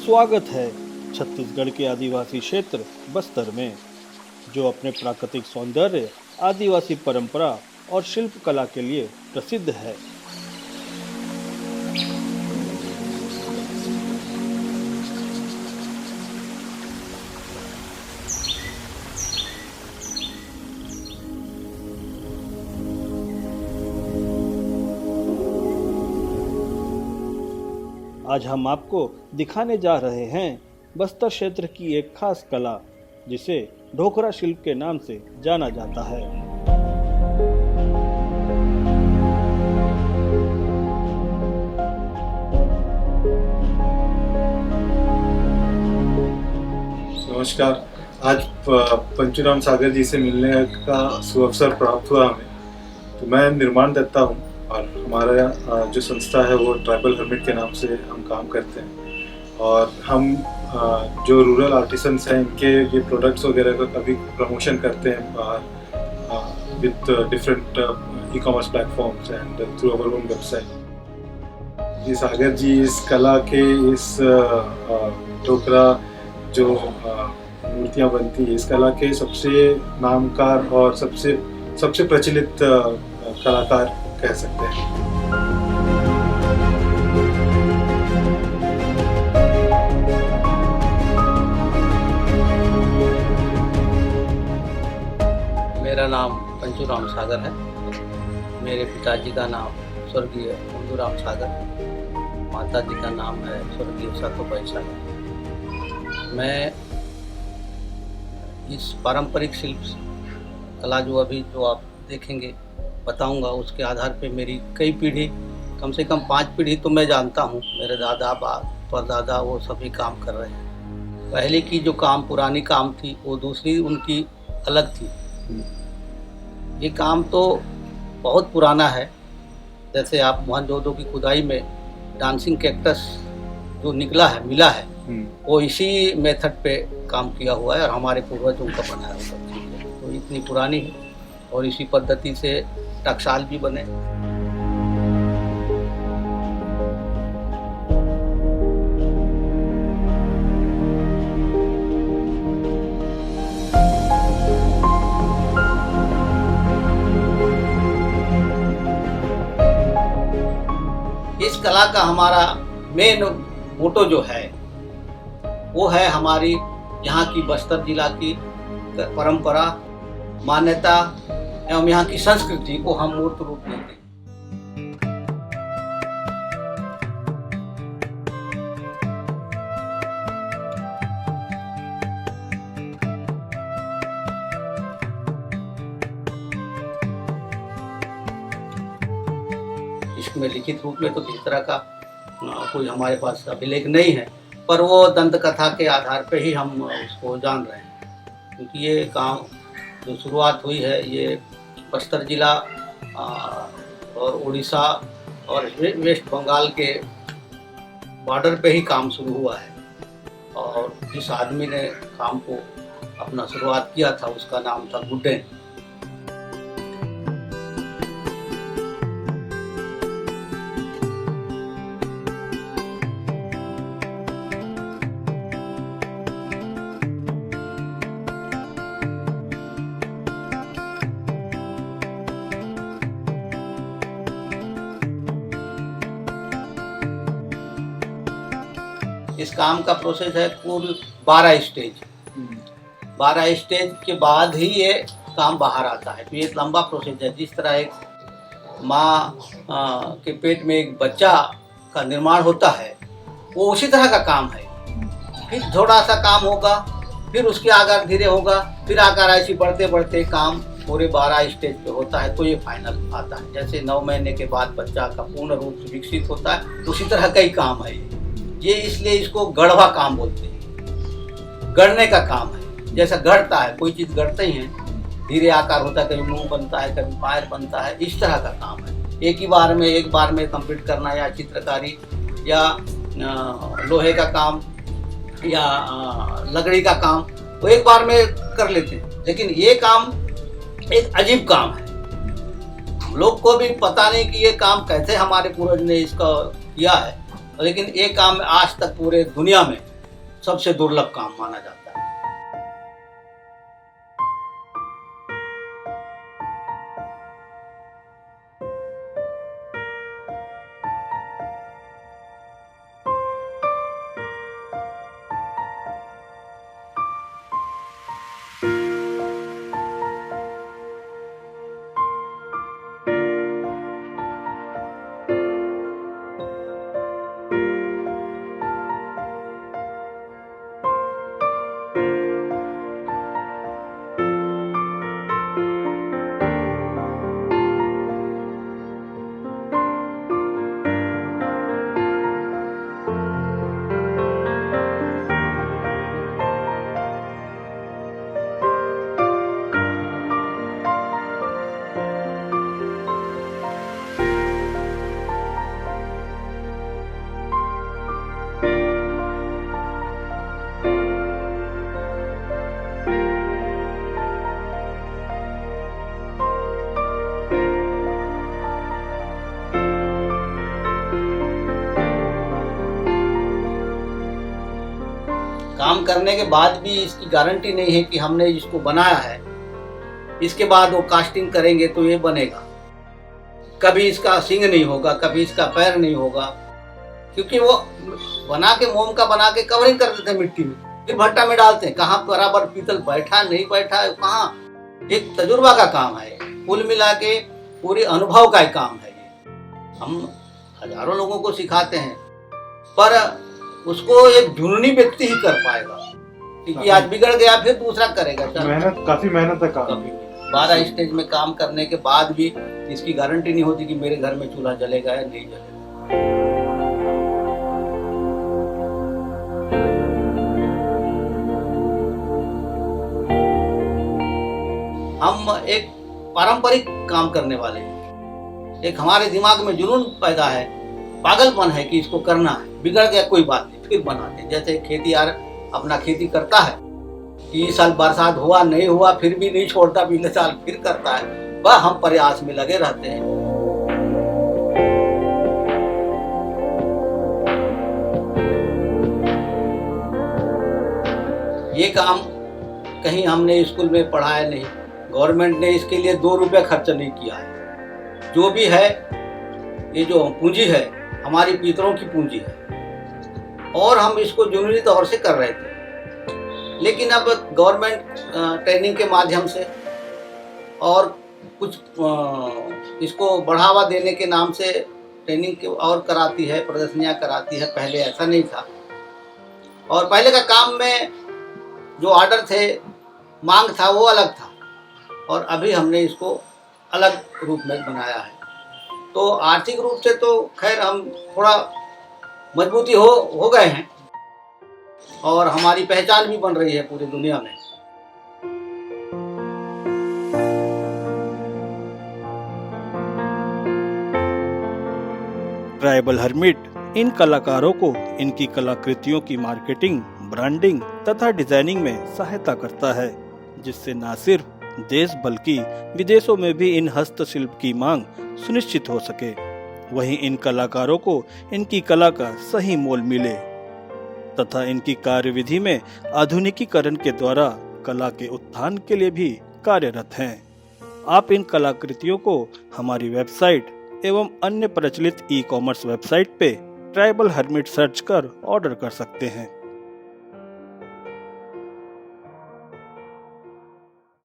स्वागत है छत्तीसगढ़ के आदिवासी क्षेत्र बस्तर में, जो अपने प्राकृतिक सौंदर्य, आदिवासी परंपरा और शिल्प कला के लिए प्रसिद्ध है। आज हम आपको दिखाने जा रहे हैं बस्तर क्षेत्र की एक खास कला, जिसे ढोकरा शिल्प के नाम से जाना जाता है। नमस्कार। आज पंचूराम सागर जी से मिलने का सुअवसर प्राप्त हुआ हमें। तो मैं निर्माण दत्ता हूँ और हमारा जो संस्था है वो ट्राइबल हर्मिट के नाम से हम काम करते हैं। और हम जो रूरल आर्टिसंस हैं इनके ये प्रोडक्ट्स वगैरह का कभी प्रमोशन करते हैं बाहर with different e-commerce platforms and through our own website. जी सागर जी इस कला के इस ढोकरा जो मूर्तियाँ बनती है, इस कला के सबसे नामकार और सबसे प्रचलित कलाकार कह सकते हैं। मेरा नाम पंचूराम सागर है। मेरे पिताजी का नाम स्वर्गीय मंदूराम सागर, माताजी का नाम है स्वर्गीय सतोबाई सागर। मैं इस पारंपरिक शिल्प कला जो आप देखेंगे बताऊंगा, उसके आधार पे मेरी कई पीढ़ी, कम से कम 5 पीढ़ी तो मैं जानता हूँ। मेरे दादा परदादा वो सभी काम कर रहे हैं। पहले की जो पुरानी काम थी वो दूसरी उनकी अलग थी। ये काम तो बहुत पुराना है। जैसे आप मोहनजोदड़ो की खुदाई में डांसिंग कैक्टस जो मिला है वो इसी मेथड पे काम किया हुआ है और हमारे पूर्वजों का बनाया हुआ चीज़ है। तो इतनी पुरानी है और इसी पद्धति से टकसाल भी बने। इस कला का हमारा मेन मोटो जो है वो है हमारी यहाँ की बस्तर जिला की परंपरा, मान्यता एवं यहाँ की संस्कृति को हम मूर्त रूप देते हैं। इसमें लिखित रूप में तो किसी तरह का कोई हमारे पास अभिलेख नहीं है, पर वो दंत कथा के आधार पे ही हम उसको जान रहे हैं। क्योंकि ये काम जो शुरुआत हुई है ये बस्तर जिला और उड़ीसा और वेस्ट बंगाल के बॉर्डर पे ही काम शुरू हुआ है। और जिस आदमी ने काम को अपना शुरुआत किया था उसका नाम था गुड्डेन। इस काम का प्रोसेस है कुल 12 स्टेज। 12 स्टेज के बाद ही ये काम बाहर आता है। तो ये लंबा प्रोसेस है। जिस तरह एक माँ के पेट में एक बच्चा का निर्माण होता है वो उसी तरह का काम है। फिर थोड़ा सा काम होगा, फिर उसके आकार धीरे होगा, फिर आकार ऐसी बढ़ते बढ़ते काम पूरे 12 स्टेज पे होता है। तो ये फाइनल आता है। जैसे 9 महीने के बाद बच्चा का पूर्ण रूप से विकसित होता है, उसी तरह का ही काम है ये। इसलिए इसको गढ़वा काम बोलते हैं। गढ़ने का काम है। जैसा गढ़ता है, कोई चीज़ गढ़ते ही है, धीरे आकार होता है, कभी मुंह बनता है, कभी पैर बनता है, इस तरह का काम है। एक बार में कंप्लीट करना, या चित्रकारी या लोहे का काम या लकड़ी का काम वो एक बार में कर लेते हैं। लेकिन ये काम एक अजीब काम है। हम लोग को भी पता नहीं कि ये काम कैसे हमारे पूर्वज ने इसका किया है, लेकिन ये काम आज तक पूरे दुनिया में सबसे दुर्लभ काम माना जाता है। काम करने के बाद भी इसकी गारंटी नहीं है कि हमने इसको बनाया है, इसके बाद वो कास्टिंग करेंगे तो ये बनेगा। कभी इसका सींग नहीं होगा, कभी इसका पैर नहीं होगा, क्योंकि वो बना के मोम का बना के कवरिंग कर देते हैं मिट्टी में, फिर भट्टा में डालते हैं। कहाँ बराबर पीतल बैठा नहीं बैठा, कहाँ, एक तजुर्बा का काम है। कुल मिला के पूरे अनुभव का काम है ये। हम हजारों लोगों को सिखाते हैं, पर उसको एक जुनूनी व्यक्ति ही कर पाएगा, क्योंकि आज बिगड़ गया फिर दूसरा करेगा। काफी मेहनत है काम। 12 स्टेज में काम करने के बाद भी इसकी गारंटी नहीं होती कि मेरे घर में चूल्हा जलेगा या नहीं जलेगा। हम एक पारंपरिक काम करने वाले हैं। एक हमारे दिमाग में जुनून पैदा है, पागलपन है कि इसको करना है। बिगड़ गया कोई बात नहीं, फिर बनाते हैं। जैसे खेतीयार अपना खेती करता है कि इस साल बरसात हुआ नहीं हुआ फिर भी नहीं छोड़ता, पिछले साल फिर करता है। वह हम प्रयास में लगे रहते हैं। ये काम कहीं हमने स्कूल में पढ़ाया नहीं, गवर्नमेंट ने इसके लिए 2 रुपये खर्च नहीं किया है। जो भी है, ये जो पूंजी है हमारी पितरों की पूंजी है, और हम इसको जुनूनी तौर से कर रहे थे। लेकिन अब गवर्नमेंट ट्रेनिंग के माध्यम से और कुछ इसको बढ़ावा देने के नाम से ट्रेनिंग के और कराती है, प्रदर्शनियाँ कराती है। पहले ऐसा नहीं था, और पहले का काम में जो ऑर्डर थे, मांग था, वो अलग था, और अभी हमने इसको अलग रूप में बनाया है। तो आर्थिक रूप से तो खैर हम थोड़ा मजबूती हो गए हैं, और हमारी पहचान भी बन रही है पूरी दुनिया में। ट्राइबल हर्मिट इन कलाकारों को इनकी कलाकृतियों की मार्केटिंग, ब्रांडिंग तथा डिजाइनिंग में सहायता करता है, जिससे न सिर्फ देश बल्कि विदेशों में भी इन हस्तशिल्प की मांग सुनिश्चित हो सके। वहीं इन कलाकारों को इनकी कला का सही मोल मिले तथा इनकी कार्यविधि में आधुनिकीकरण के द्वारा कला के उत्थान के लिए भी कार्यरत हैं। आप इन कलाकृतियों को हमारी वेबसाइट एवं अन्य प्रचलित ई-कॉमर्स वेबसाइट पे ट्राइबल हर्मिट सर्च कर ऑर्डर कर सकते हैं।